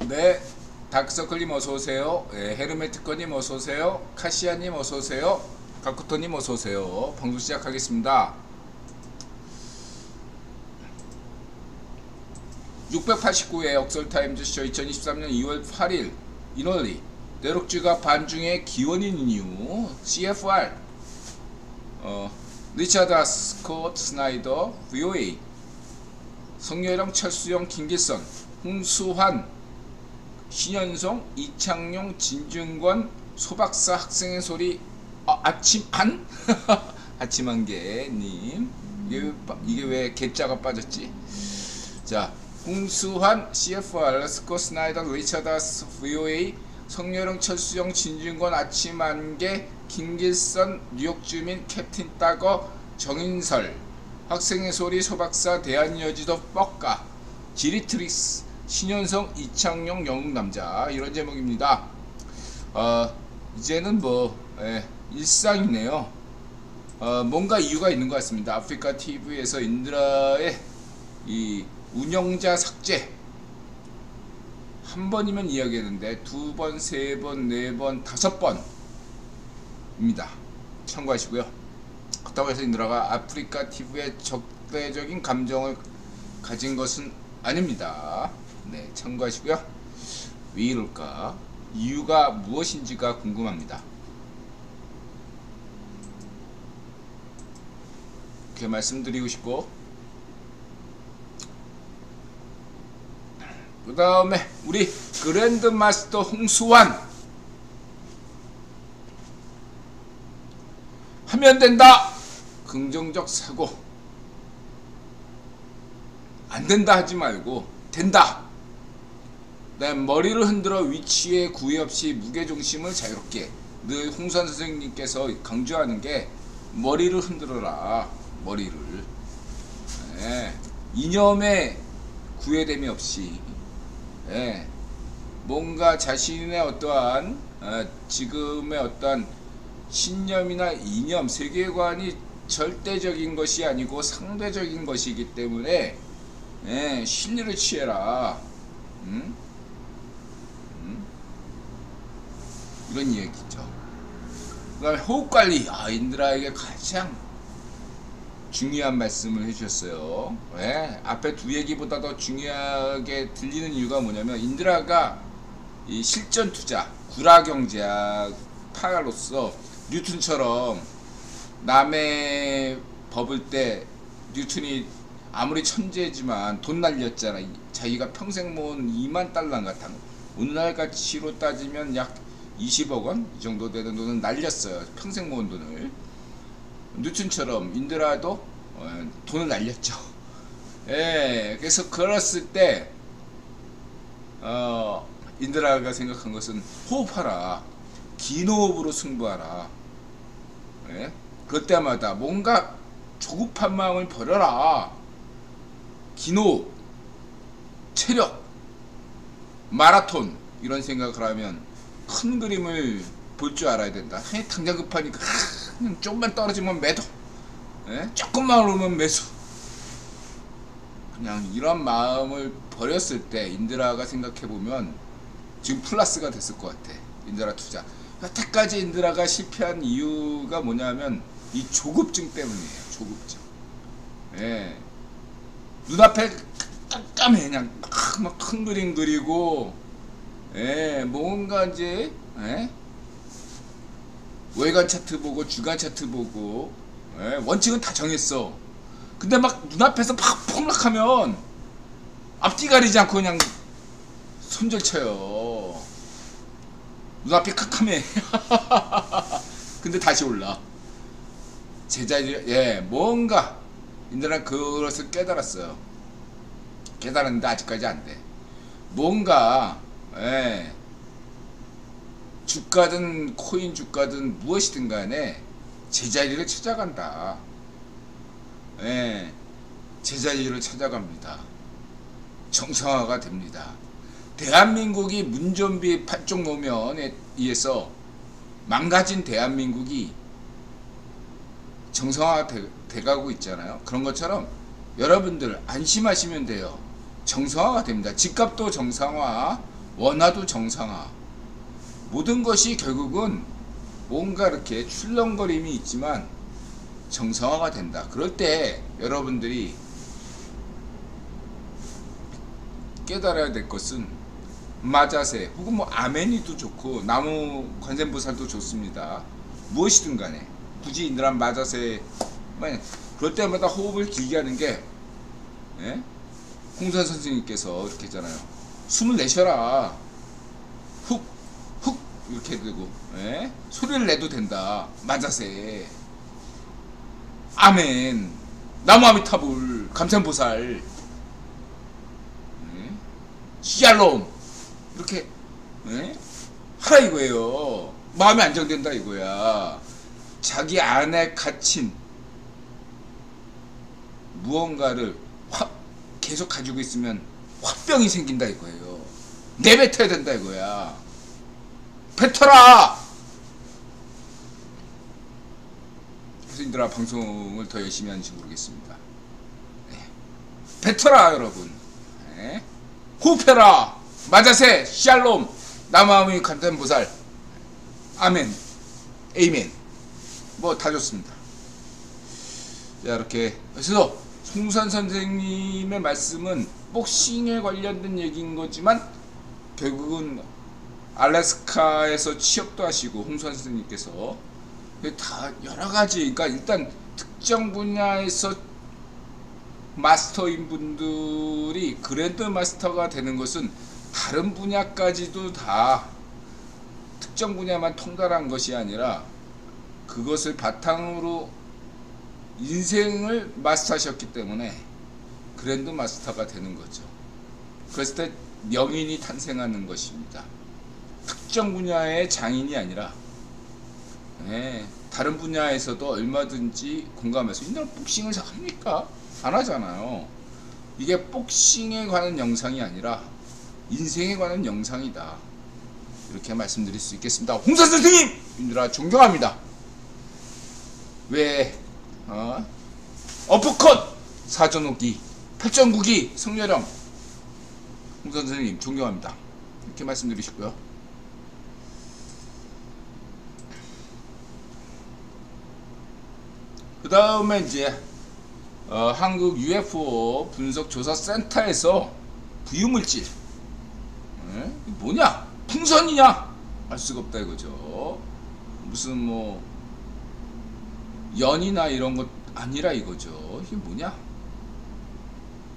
네, 다크서클님 어서오세요. 네, 헤르메트커님 어서오세요. 카시아님 어서오세요. 가쿠토님 어서오세요. 방송 시작하겠습니다. 689회 억설타임즈쇼 2023년 2월 8일 인월리 내록주가 반중의 기원인 이유 CFR 리차드 스콧 스나이더 VOA 성렬형 철수형 김길선 홍수환 신현성 이창용 진중권 소박사 학생의 소리 아침한 아침한개님 이게 왜 개자가 빠졌지? 자, 홍수환 CFR 스콧 스나이더 리차드 VOA 성렬형 철수형 진중권 아침한개 김길선 뉴욕 주민 캡틴 따거 정인설 학생의 소리 소박사 대한여지도 뻑가 지리트릭스 신현성 이창용 영웅남자 이런 제목입니다. 이제는 일상이네요. 뭔가 이유가 있는 것 같습니다. 아프리카 TV에서 인드라의 이 운영자 삭제 한 번이면 이야기했는데 두 번, 세 번, 네 번, 5번입니다. 참고하시고요. 그렇다고 해서 인드라가 아프리카 TV에 적대적인 감정을 가진 것은 아닙니다. 네, 참고하시고요. 왜 이럴까? 이유가 무엇인지가 궁금합니다. 그렇게 말씀드리고 싶고, 그 다음에 우리 그랜드마스터 홍수환 하면 된다. 긍정적 사고. 안 된다 하지 말고 된다. 그다음 머리를 흔들어 위치에 구애 없이 무게중심을 자유롭게. 늘 홍수환 선생님께서 강조하는 게 머리를 흔들어라. 머리를. 네. 이념에 구애됨이 없이. 네. 뭔가 자신의 어떠한 지금의 어떠한 신념이나 이념, 세계관이 절대적인 것이 아니고 상대적인 것이기 때문에 신리를 취해라. 이런 얘기죠. 그 다음에 호흡관리. 인드라에게 가장 중요한 말씀을 해주셨어요. 앞에 두 얘기보다 더 중요하게 들리는 이유가 뭐냐면 인드라가 이 실전 투자, 구라경제학 파로서 뉴턴처럼 남의 법을 때 뉴턴이 아무리 천재지만 돈 날렸잖아. 자기가 평생 모은 2만 달러인가 오늘날 가치로 따지면 약 20억 원? 이 정도 되는 돈을 날렸어요. 평생 모은 돈을. 뉴턴처럼 인드라도 돈을 날렸죠. 그래서 그랬을 때 인드라가 생각한 것은 호흡하라. 긴 호흡으로 승부하라. 그때마다 뭔가 조급한 마음을 버려라. 긴 호흡, 체력, 마라톤 이런 생각을 하면 큰 그림을 볼 줄 알아야 된다. 당장 급하니까 그냥 조금만 떨어지면 매도, 조금만 오르면 매수. 그냥 이런 마음을 버렸을 때 인드라가 생각해보면 지금 플러스가 됐을 것 같아. 인드라 투자. 여태까지 인드라가 실패한 이유가 뭐냐면 이 조급증 때문이에요. 조급증. 눈앞에 깜깜해. 그냥 막 큰 그림 그리고 뭔가 이제 월간 차트 보고 주간 차트 보고 원칙은 다 정했어. 근데 막 눈앞에서 막 폭락하면 앞뒤 가리지 않고 그냥 손절쳐요. 눈앞이 캄캄해. 근데 다시 올라. 제자리 뭔가 인드라는 그것을 깨달았어요. 깨달았는데 아직까지 안 돼. 뭔가 주가든 코인 주가든 무엇이든 간에 제자리를 찾아간다. 제자리를 찾아갑니다. 정상화가 됩니다. 대한민국이 문좀비 8종 노면에 의해서 망가진 대한민국이 정상화 돼가고 있잖아요. 그런 것처럼 여러분들 안심하시면 돼요. 정상화가 됩니다. 집값도 정상화, 원화도 정상화. 모든 것이 결국은 뭔가 이렇게 출렁거림이 있지만 정상화가 된다. 그럴 때 여러분들이 깨달아야 될 것은 마자세 혹은 뭐 아멘이도 좋고 나무 관세음보살도 좋습니다. 무엇이든 간에 굳이 인드란 마자세 그럴 때마다 호흡을 길게 하는 게 예? 홍산 선생님께서 이렇게 했잖아요. 숨을 내쉬어라. 훅 훅 이렇게 되고 예? 소리를 내도 된다. 마자세 아멘 나무아미타불 감사보살 예? 샬롬 이렇게 예? 하라 이거예요. 마음이 안정된다 이거야. 자기 안에 갇힌 무언가를 계속 가지고 있으면 화병이 생긴다 이거예요. 내뱉어야 된다 이거야. 뱉어라. 그래서 인들아 방송을 더 열심히 하는지 모르겠습니다. 네. 뱉어라 여러분. 네. 호흡해라. 마자세 샬롬 나무아미 감탄보살 아멘 에이멘 뭐 다 좋습니다. 자 이렇게 그래서 송산 선생님의 말씀은 복싱에 관련된 얘기인 거지만 결국은 알래스카에서 취업도 하시고 홍산 선생님께서 다 여러가지 그러니까 일단 특정 분야에서 마스터인 분들이 그랜드 마스터가 되는 것은 다른 분야까지도 다 특정 분야만 통달한 것이 아니라 그것을 바탕으로 인생을 마스터하셨기 때문에 그랜드 마스터가 되는 거죠. 그랬을 때 명인이 탄생하는 것입니다. 특정 분야의 장인이 아니라 다른 분야에서도 얼마든지 공감해서 인간 복싱을 합니까? 안 하잖아요. 이게 복싱에 관한 영상이 아니라 인생에 관한 영상이다. 이렇게 말씀드릴 수 있겠습니다. 홍산 선생님! 인들아 존경합니다. 왜 어퍼컷 사전오기 8.9기 성렬형 홍산 선생님 존경합니다. 이렇게 말씀드리시고요. 그 다음에 이제 한국 UFO 분석조사센터에서 부유물질 뭐냐 풍선이냐 알 수가 없다 이거죠. 무슨 뭐 연이나 이런 것 아니라 이거죠. 이게 뭐냐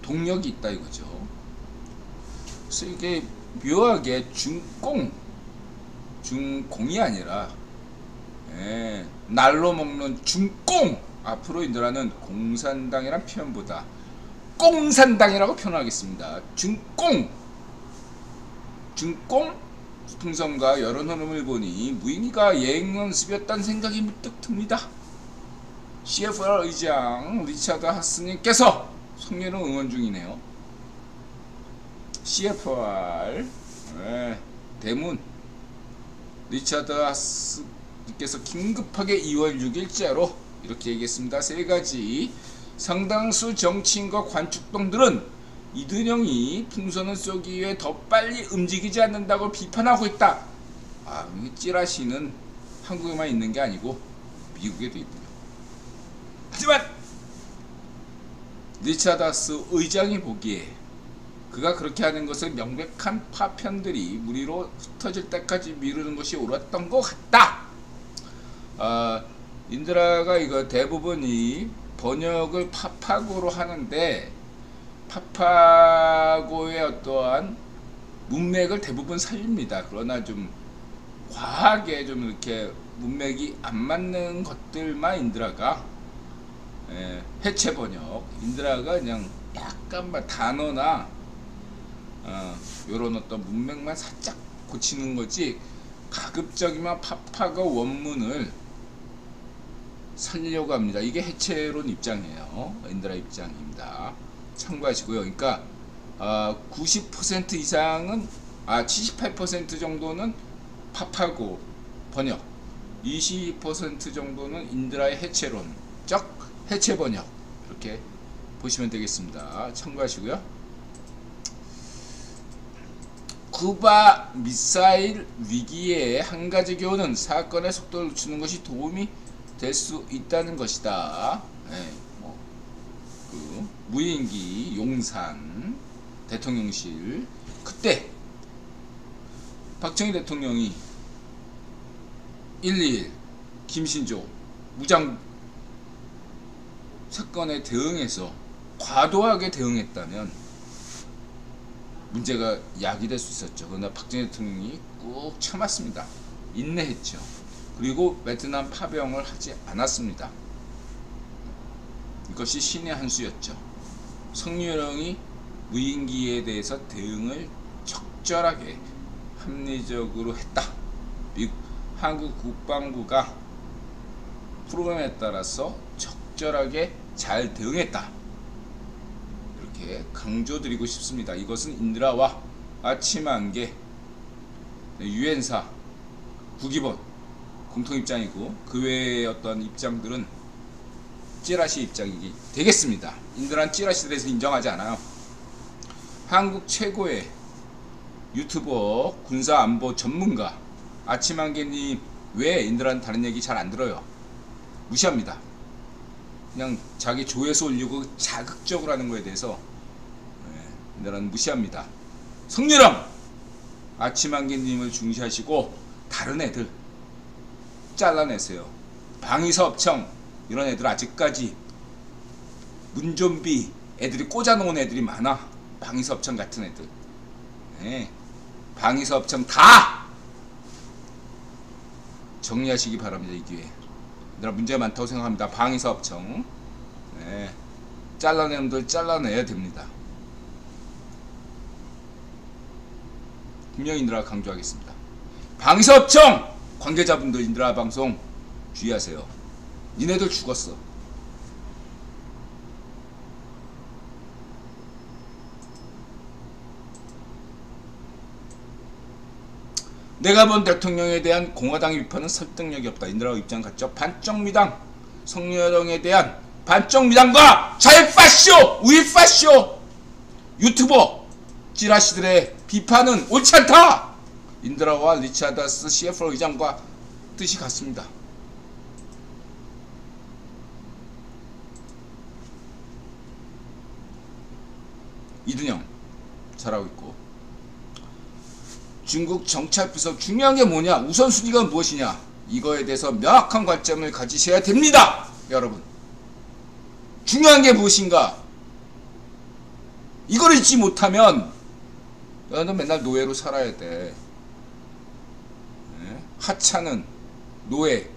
동력이 있다 이거죠. 그래서 이게 묘하게 중공이 아니라 날로 먹는 중공. 앞으로 인도라는 공산당이란 표현보다 꽁산당이라고 표현하겠습니다. 중공 풍선과 여론 흐름을 보니 무인기가 예행 연습이었다는 생각이 문득 듭니다. CFR 의장 리차드 하스님께서 성렬은 응원 중이네요. CFR 대문 리차드 하스님께서 긴급하게 2월 6일자로 이렇게 얘기했습니다. 세 가지 상당수 정치인과 관축동들은 이든영이 풍선을 쏘기 위해 더 빨리 움직이지 않는다고 비판하고 있다. 이 찌라시는 한국에만 있는 게 아니고 미국에도 있고요. 하지만 리차드 하스 의장이 보기에 그가 그렇게 하는 것을 명백한 파편들이 무리로 흩어질 때까지 미루는 것이 옳았던 것 같다. 인드라가 이거 대부분이 번역을 파파고로 하는데 파파고의 어떠한 문맥을 대부분 살립니다. 그러나 좀 과하게 좀 이렇게 문맥이 안 맞는 것들만 인드라가 해체 번역 인드라가 그냥 약간만 단어나 요런 어떤 문맥만 살짝 고치는 거지 가급적이면 파파고 원문을 살리려고 합니다. 이게 해체론 입장이에요. 인드라 입장입니다. 참고하시고요. 그러니까 90% 이상은 78% 정도는 파파고 번역, 20% 정도는 인드라의 해체론적 해체 번역 이렇게 보시면 되겠습니다. 참고하시고요. 쿠바 미사일 위기에 한 가지 교훈은 사건의 속도를 늦추는 것이 도움이 될 수 있다는 것이다. 네, 그 무인기 용산 대통령실, 그때 박정희 대통령이 1.21 김신조 무장 사건에 대응해서 과도하게 대응했다면 문제가 야기될 수 있었죠. 그러나 박정희 대통령이 꾹 참았습니다. 인내했죠. 그리고 베트남 파병을 하지 않았습니다. 이것이 신의 한 수였죠. 성유령이 무인기에 대해서 대응을 적절하게 합리적으로 했다. 한국 국방부가 프로그램에 따라서 적절하게 잘 대응했다. 이렇게 강조드리고 싶습니다. 이것은 인드라와 아침안개 유엔사 국입원 공통 입장이고, 그 외의 어떤 입장들은 찌라시 입장이 되겠습니다. 인드라는 찌라시에 대해서 인정하지 않아요. 한국 최고의 유튜버 군사안보 전문가 아침안개님 외에 인드라는 다른 얘기 잘 안 들어요. 무시합니다. 그냥 자기 조회수 올리고 자극적으로 하는 거에 대해서 인드라는 무시합니다. 성유령 아침안개님을 중시하시고 다른 애들 잘라내세요. 방위사업청 이런 애들 아직까지 문좀비 애들이 꽂아놓은 애들이 많아. 방위사업청 같은 애들. 네. 방위사업청 다 정리하시기 바랍니다. 이 기회에. 얘들아 문제가 많다고 생각합니다. 방위사업청. 네. 잘라내는 놈들 잘라내야 됩니다. 분명히 인드라 강조하겠습니다. 방위사업청 관계자분들 인드라 방송 주의하세요. 니네들 죽었어. 내가 본 대통령에 대한 공화당의 비판은 설득력이 없다. 인드라와 입장 같죠. 반정미당 성유령에 대한 반정미당과 자유파쇼 우익파쇼 유튜버 찌라시들의 비판은 옳지 않다. 인드라와 리차더스 CFO 의장과 뜻이 같습니다. 이준영 잘하고 있고, 중국 정찰부서 중요한 게 뭐냐, 우선순위가 무엇이냐, 이거에 대해서 명확한 관점을 가지셔야 됩니다. 여러분, 중요한 게 무엇인가, 이걸 잊지 못하면 너는 맨날 노예로 살아야 돼. 하찮은 노예,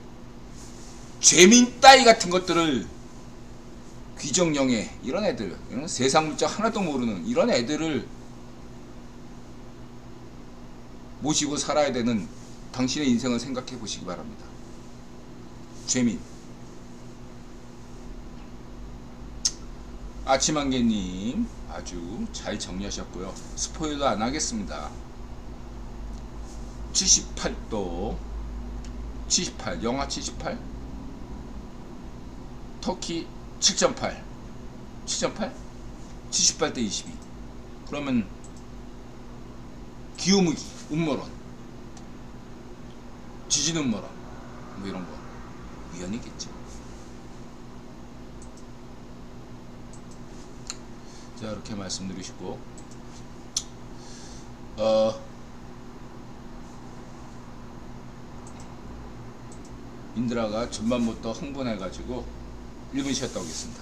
죄민 따위 같은 것들을, 귀정영애 이런 애들, 세상 물정 하나도 모르는 이런 애들을 모시고 살아야 되는 당신의 인생을 생각해 보시기 바랍니다. 죄민. 아침안개님 아주 잘 정리하셨고요. 스포일러 안 하겠습니다. 78도 78 영하 78 터키 7.8 7.8 78대 22. 그러면 기후무기 음모론, 지진 음모론 뭐 이런 거 위헌이겠죠. 자, 이렇게 말씀드리시고, 인드라가 전반부터 흥분해가지고 1분 쉬었다 오겠습니다.